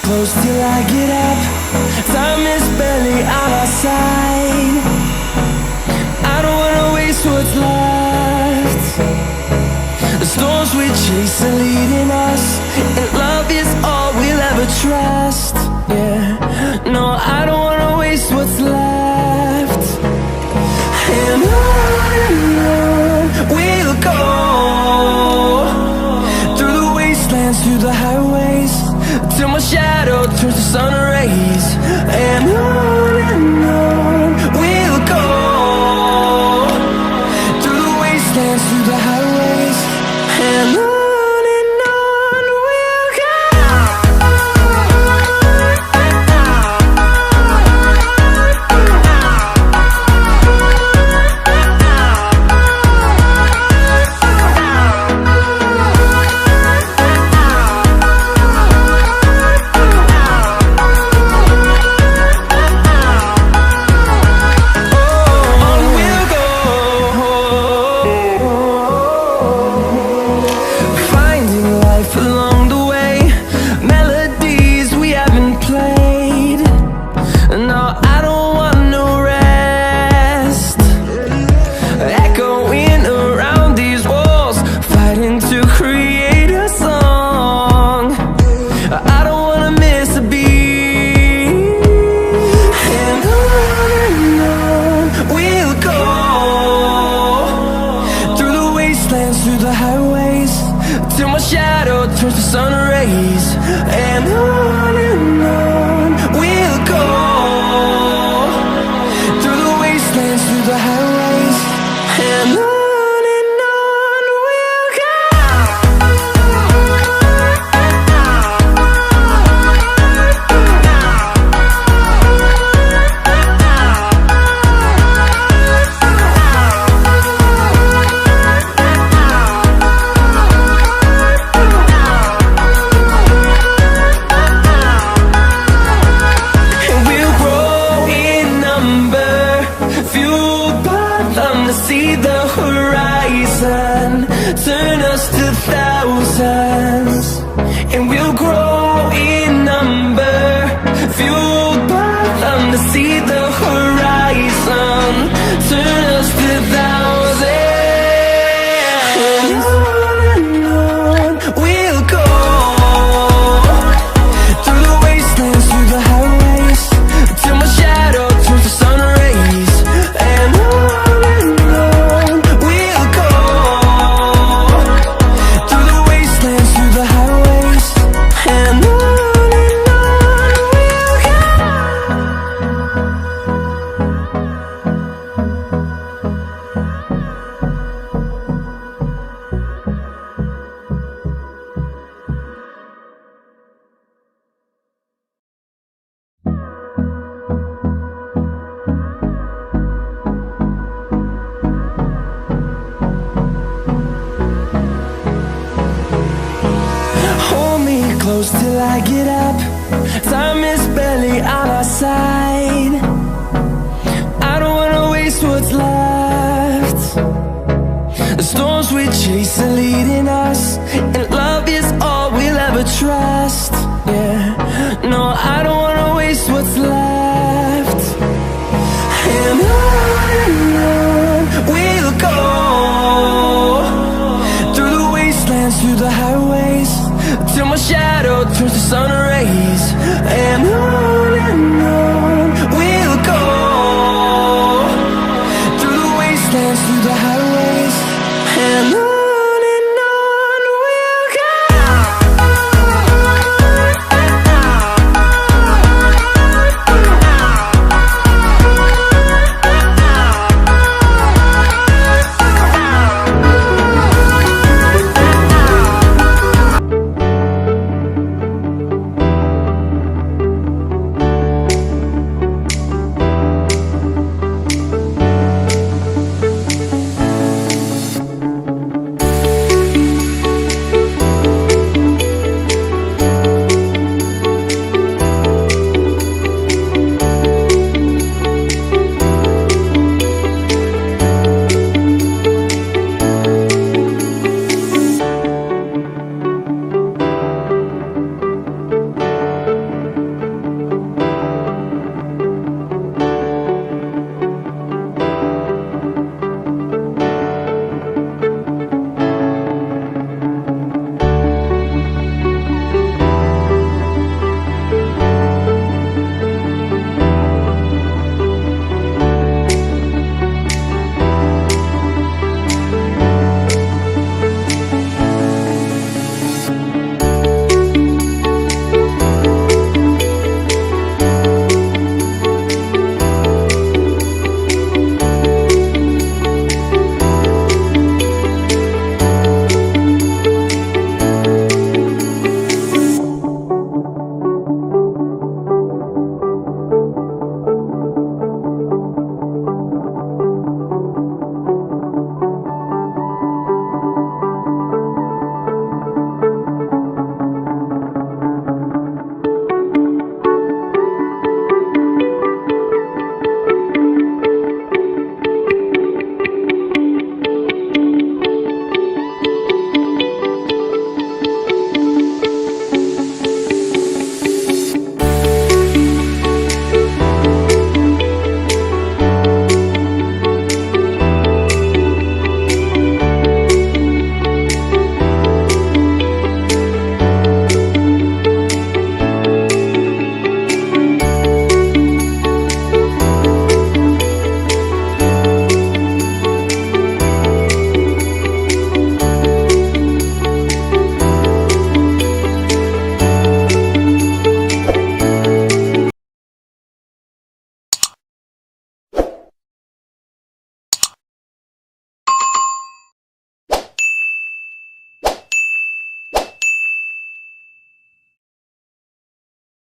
close till I get up. Time is barely on our side. I don't wanna waste what's left. The storms we chase are leading us, and love is all we'll ever trust. Yeah, no, I don't wanna waste what's left. And on we'll go, through the wastelands, through the highways, till my shadow turns to sun rays. And on we'll go, through the wastelands, through the highways, and on we'll go. Through the highways, till my shadow turns to sun rays. And on we'll go, through the wastelands, through the highways, and on we'll go. See the horizon, turn us to thousands, and we'll grow in number, fueled by them to see the horizon, turn us to thousands. And on we'll go, through the wastelands, through the highways, till my shadow turns to sun rays. And close till I get up. Time is barely on our side. I don't wanna waste what's left. The storms we chase are leading us, and love is all we'll ever trust. Yeah, no, I don't wanna waste what's left. And on we'll go, through the wastelands, through the highways, till my shadow turns to sun